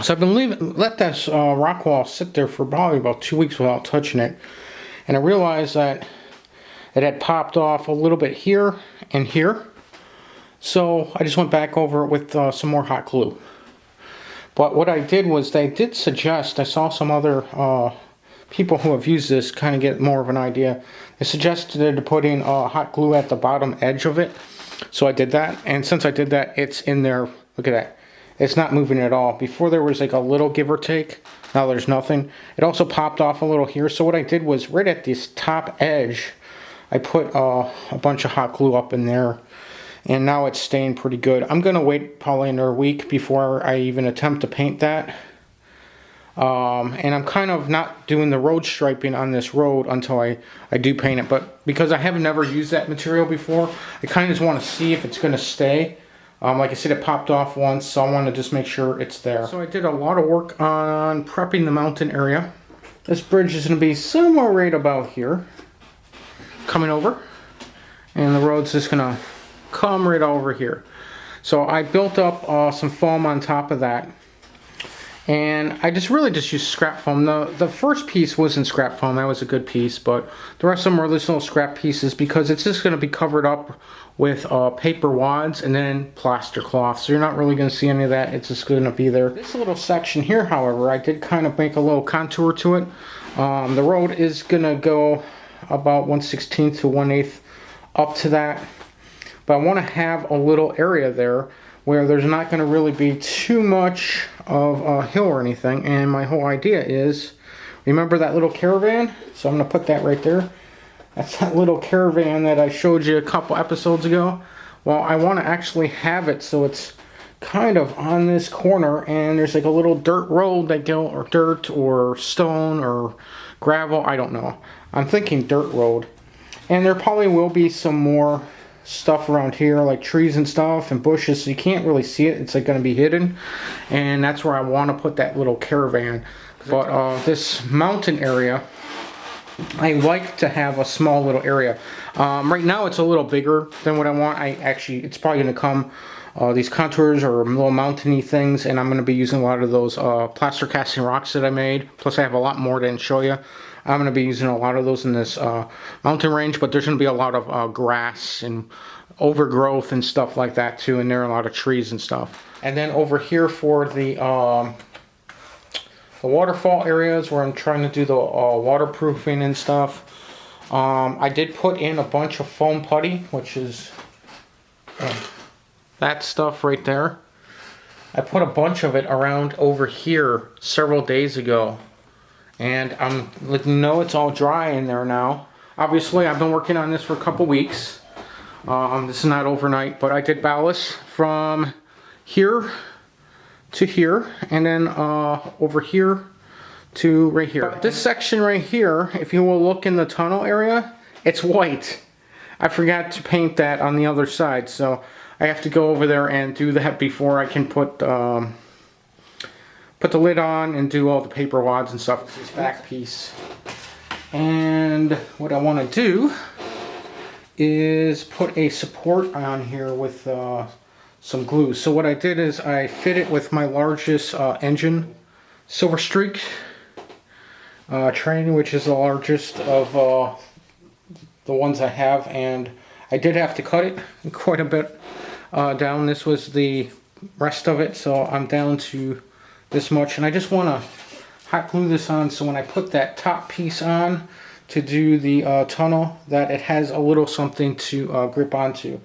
So I've been let this rock wall sit there for probably about 2 weeks without touching it. And I realized that it had popped off a little bit here and here. So I just went back over it with some more hot glue. But what I did was they did suggest, I saw some other people who have used this kind of get more of an idea. They suggested putting hot glue at the bottom edge of it. So I did that. And since I did that, it's in there. Look at that. It's not moving at all. Before there was like a little give or take. Now there's nothing. It also popped off a little here. So what I did was right at this top edge, I put a bunch of hot glue up in there. And now it's staying pretty good. I'm going to wait probably another week before I even attempt to paint that. And I'm kind of not doing the road striping on this road until I do paint it. But because I have never used that material before, I kind of just want to see if it's going to stay. Like I said, it popped off once, so I want to just make sure it's there. So I did a lot of work on prepping the mountain area. This bridge is going to be somewhere right about here. Coming over. And the road's just going to come right over here. So I built up some foam on top of that. And I really just used scrap foam. The first piece wasn't scrap foam, that was a good piece, but the rest of them are these little scrap pieces because it's just going to be covered up with paper wads and then plaster cloth. So you're not really going to see any of that, it's just going to be there. This little section here, however, I did kind of make a little contour to it. The road is going to go about 1/16 to 1/8 up to that. But I want to have a little area there where there's not going to really be too much of a hill or anything. And my whole idea is, remember that little caravan? So I'm going to put that right there. That's that little caravan that I showed you a couple episodes ago. Well, I want to actually have it so it's kind of on this corner and there's like a little dirt road that go, or dirt or stone or gravel, I don't know. I'm thinking dirt road. And there probably will be some more stuff around here like trees and stuff and bushes, so you can't really see it. It's like going to be hidden, and that's where I want to put that little caravan. But this mountain area, I like to have a small little area. Right now it's a little bigger than what I want. It's probably going to come these contours or little mountainy things, and I'm going to be using a lot of those plaster casting rocks that I made. Plus I have a lot more to show you. I'm going to be using a lot of those in this mountain range, but there's going to be a lot of grass and overgrowth and stuff like that too, and there are a lot of trees and stuff. And then over here for the waterfall areas where I'm trying to do the waterproofing and stuff, I did put in a bunch of foam putty, which is that stuff right there. I put a bunch of it around over here several days ago. And I'm letting you know it's all dry in there now. Obviously, I've been working on this for a couple weeks. This is not overnight, but I did ballast from here to here, and then over here to right here. This section right here, if you will look in the tunnel area, it's white. I forgot to paint that on the other side, so I have to go over there and do that before I can put the lid on and do all the paper wads and stuff. This back piece. And what I want to do is put a support on here with some glue. So what I did is I fit it with my largest engine Silver Streak train, which is the largest of the ones I have, and I did have to cut it quite a bit down. This was the rest of it, so I'm down to this much, and I just want to hot glue this on so when I put that top piece on to do the tunnel, that it has a little something to grip onto.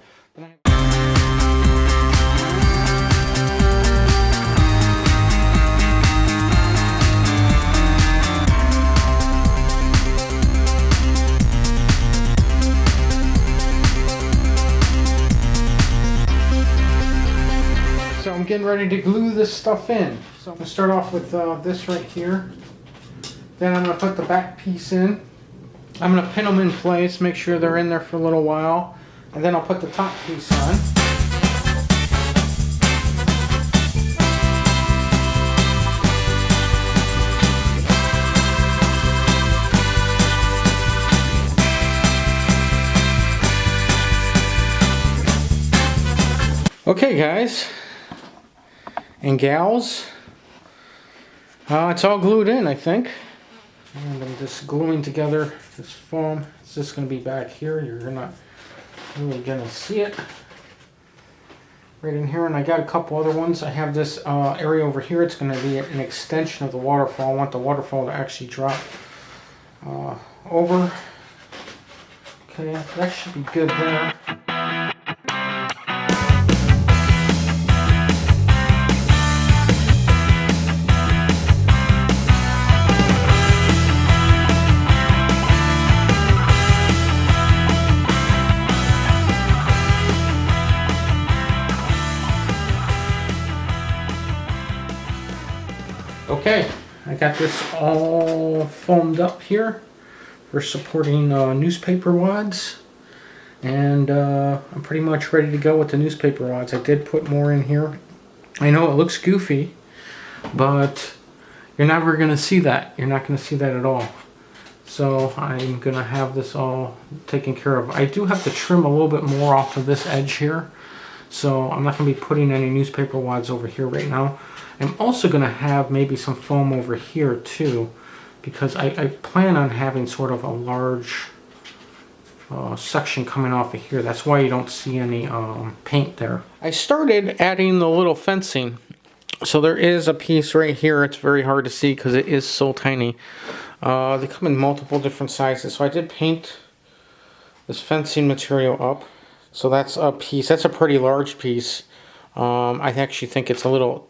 So I'm getting ready to glue this stuff in. So I'm going to start off with this right here. Then I'm going to put the back piece in. I'm going to pin them in place, make sure they're in there for a little while. And then I'll put the top piece on. Okay guys and gals, It's all glued in, I think. And I'm just gluing together this foam. It's just going to be back here. You're not really going to see it. Right in here, and I got a couple other ones. I have this area over here. It's going to be an extension of the waterfall. I want the waterfall to actually drop over. Okay, that should be good there. Okay, I got this all foamed up here for supporting newspaper wads, and I'm pretty much ready to go with the newspaper wads. I did put more in here. I know it looks goofy, but you're never going to see that. You're not going to see that at all. So I'm going to have this all taken care of. I do have to trim a little bit more off of this edge here, so I'm not going to be putting any newspaper wads over here right now. I'm also going to have maybe some foam over here too, because I plan on having sort of a large section coming off of here. That's why you don't see any paint there. I started adding the little fencing. So there is a piece right here. It's very hard to see because it is so tiny. They come in multiple different sizes. So I did paint this fencing material up. So that's a piece. That's a pretty large piece. I actually think it's a little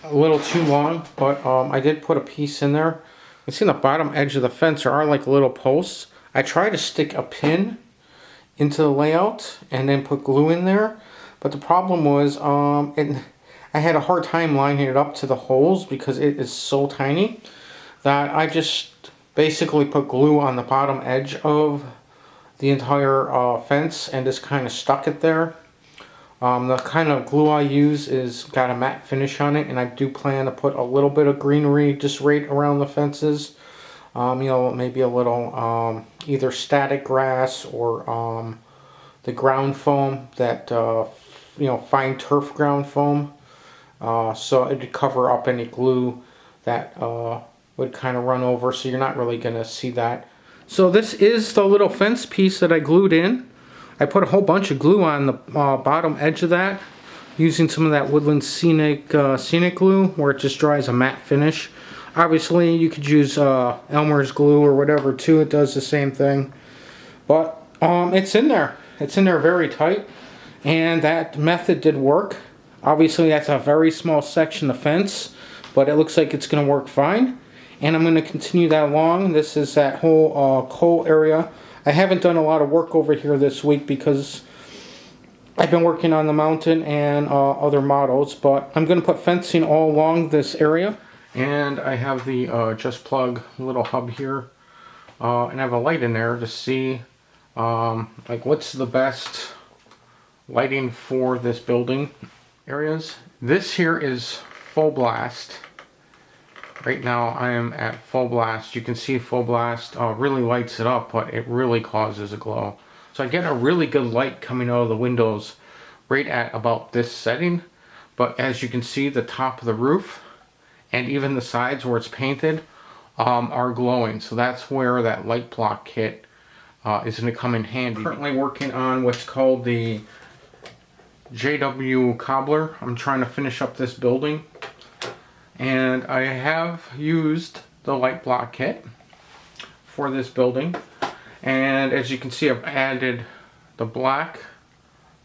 too long, but I did put a piece in there. You see on the bottom edge of the fence there are like little posts. I tried to stick a pin into the layout and then put glue in there, but the problem was I had a hard time lining it up to the holes because it is so tiny that I just basically put glue on the bottom edge of the entire fence and just kind of stuck it there. The kind of glue I use is got a matte finish on it, and I do plan to put a little bit of greenery just right around the fences. You know, maybe a little either static grass or the ground foam, that you know, fine turf ground foam, so it'd cover up any glue that would kind of run over, so you're not really going to see that. So this is the little fence piece that I glued in. I put a whole bunch of glue on the bottom edge of that, using some of that Woodland Scenic glue, where it just dries a matte finish. Obviously, you could use Elmer's glue or whatever too. It does the same thing. But it's in there. It's in there very tight, and that method did work. Obviously, that's a very small section of fence, but it looks like it's going to work fine. And I'm going to continue that along. This is that whole coal area. I haven't done a lot of work over here this week because I've been working on the mountain and other models, but I'm going to put fencing all along this area. And I have the Just Plug little hub here, and I have a light in there to see like what's the best lighting for this building areas. This here is full blast. Right now I am at full blast. You can see full blast really lights it up, but it really causes a glow. So I get a really good light coming out of the windows right at about this setting. But as you can see, the top of the roof and even the sides where it's painted are glowing. So that's where that light block kit is going to come in handy. I'm currently working on what's called the J.W. Cobbler. I'm trying to finish up this building. And I have used the light block kit for this building. And as you can see, I've added the black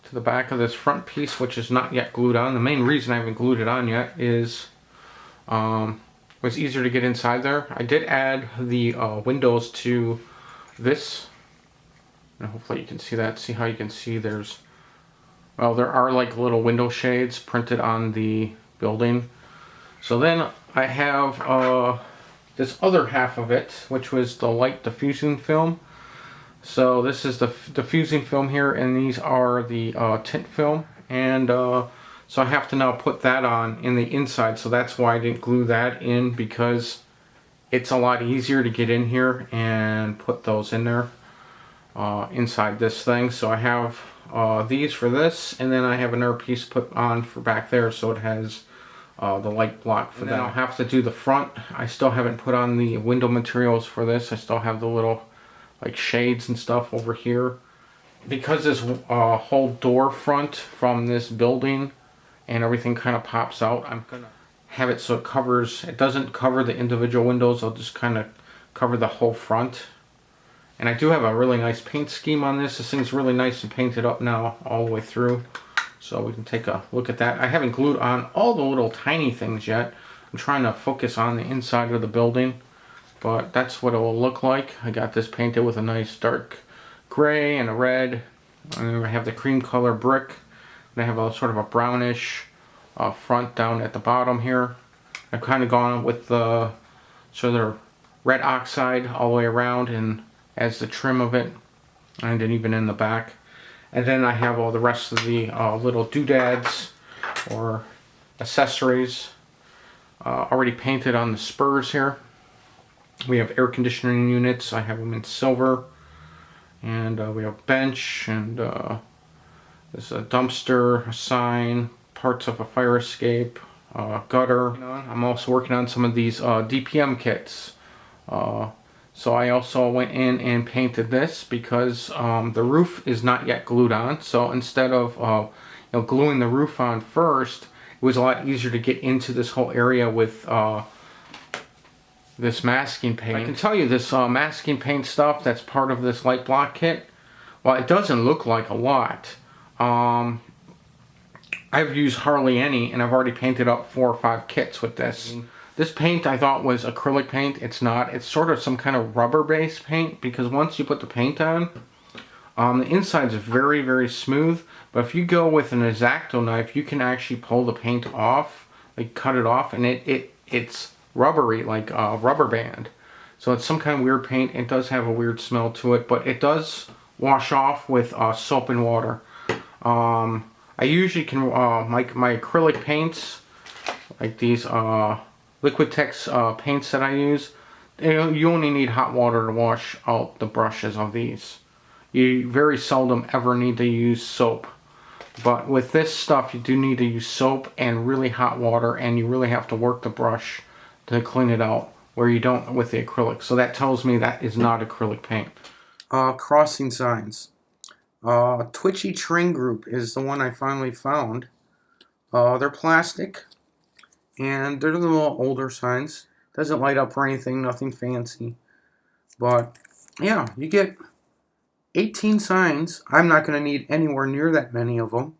to the back of this front piece, which is not yet glued on. The main reason I haven't glued it on yet is was easier to get inside there. I did add the windows to this. And hopefully you can see that. See how you can see there's, well, there are like little window shades printed on the building. So then I have this other half of it, which was the light diffusing film. So this is the diffusing film here, and these are the tint film. And so I have to now put that on in the inside. So that's why I didn't glue that in, because it's a lot easier to get in here and put those in there inside this thing. So I have these for this, and then I have another piece put on for back there, so it has the light block for that. I'll have to do the front. I still haven't put on the window materials for this. I still have the little like shades and stuff over here. Because this whole door front from this building and everything kind of pops out, I'm gonna have it so it doesn't cover the individual windows. I'll just kind of cover the whole front. And I do have a really nice paint scheme on this. This thing's really nice and painted up now all the way through. So we can take a look at that. I haven't glued on all the little tiny things yet. I'm trying to focus on the inside of the building. But that's what it will look like. I got this painted with a nice dark gray and a red. And I have the cream color brick. And I have a sort of a brownish front down at the bottom here. I've kind of gone with the sort of red oxide all the way around and as the trim of it, and then even in the back. And then I have all the rest of the little doodads or accessories already painted on the spurs here. We have air conditioning units. I have them in silver. And we have a bench, and there's a dumpster, a sign, parts of a fire escape, gutter. I'm also working on some of these DPM kits. So I also went in and painted this because the roof is not yet glued on. So instead of gluing the roof on first, it was a lot easier to get into this whole area with this masking paint. I can tell you this masking paint stuff that's part of this light block kit, well, it doesn't look like a lot. I've used hardly any, and I've already painted up 4 or 5 kits with this. This paint I thought was acrylic paint. It's not. It's sort of some kind of rubber-based paint, because once you put the paint on, the inside's very, very smooth. But if you go with an X-Acto knife, you can actually pull the paint off, like cut it off, and it's rubbery, like a rubber band. So it's some kind of weird paint. It does have a weird smell to it, but it does wash off with soap and water. I usually can, my acrylic paints, like these Liquitex paints that I use, you only need hot water to wash out the brushes of these. You very seldom ever need to use soap. But with this stuff, you do need to use soap and really hot water, and you really have to work the brush to clean it out, where you don't with the acrylic. So that tells me that is not acrylic paint. Crossing signs. Twitchy Train Group is the one I finally found. They're plastic, and they're the little older signs. Doesn't light up or anything, nothing fancy. But yeah, you get 18 signs. I'm not going to need anywhere near that many of them.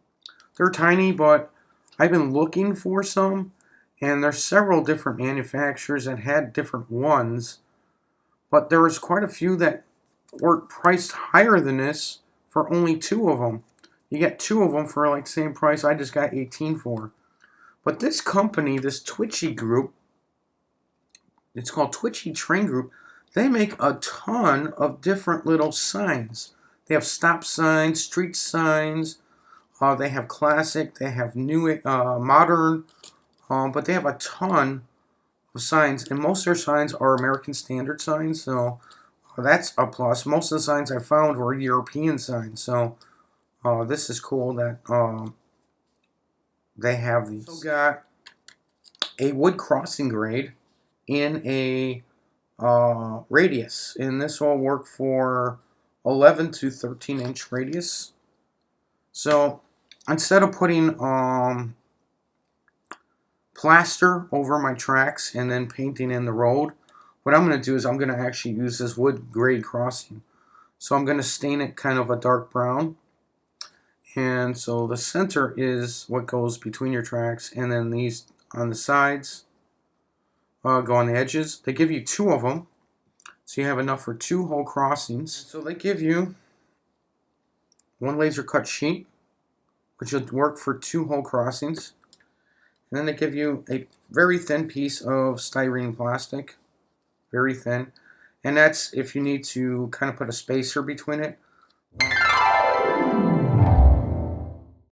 They're tiny, but I've been looking for some, and there's several different manufacturers that had different ones, but there was quite a few that were priced higher than this for only 2 of them. You get 2 of them for like the same price I just got 18 for. But this company, this Twitchy group, it's called Twitchy Train Group, they make a ton of different little signs. They have stop signs, street signs, they have classic, they have new, modern, but they have a ton of signs, and most of their signs are American Standard signs, so that's a plus. Most of the signs I found were European signs, so this is cool that they have these. Also got a wood crossing grade in a radius, and this will work for 11 to 13 inch radius. So instead of putting plaster over my tracks and then painting in the road, what I'm going to do is I'm going to actually use this wood grade crossing. So I'm going to stain it kind of a dark brown. And so the center is what goes between your tracks, and then these on the sides go on the edges. They give you 2 of them, so you have enough for 2 whole crossings. So they give you 1 laser cut sheet, which will work for 2 whole crossings. And then they give you a very thin piece of styrene plastic, very thin. And that's if you need to kind of put a spacer between it.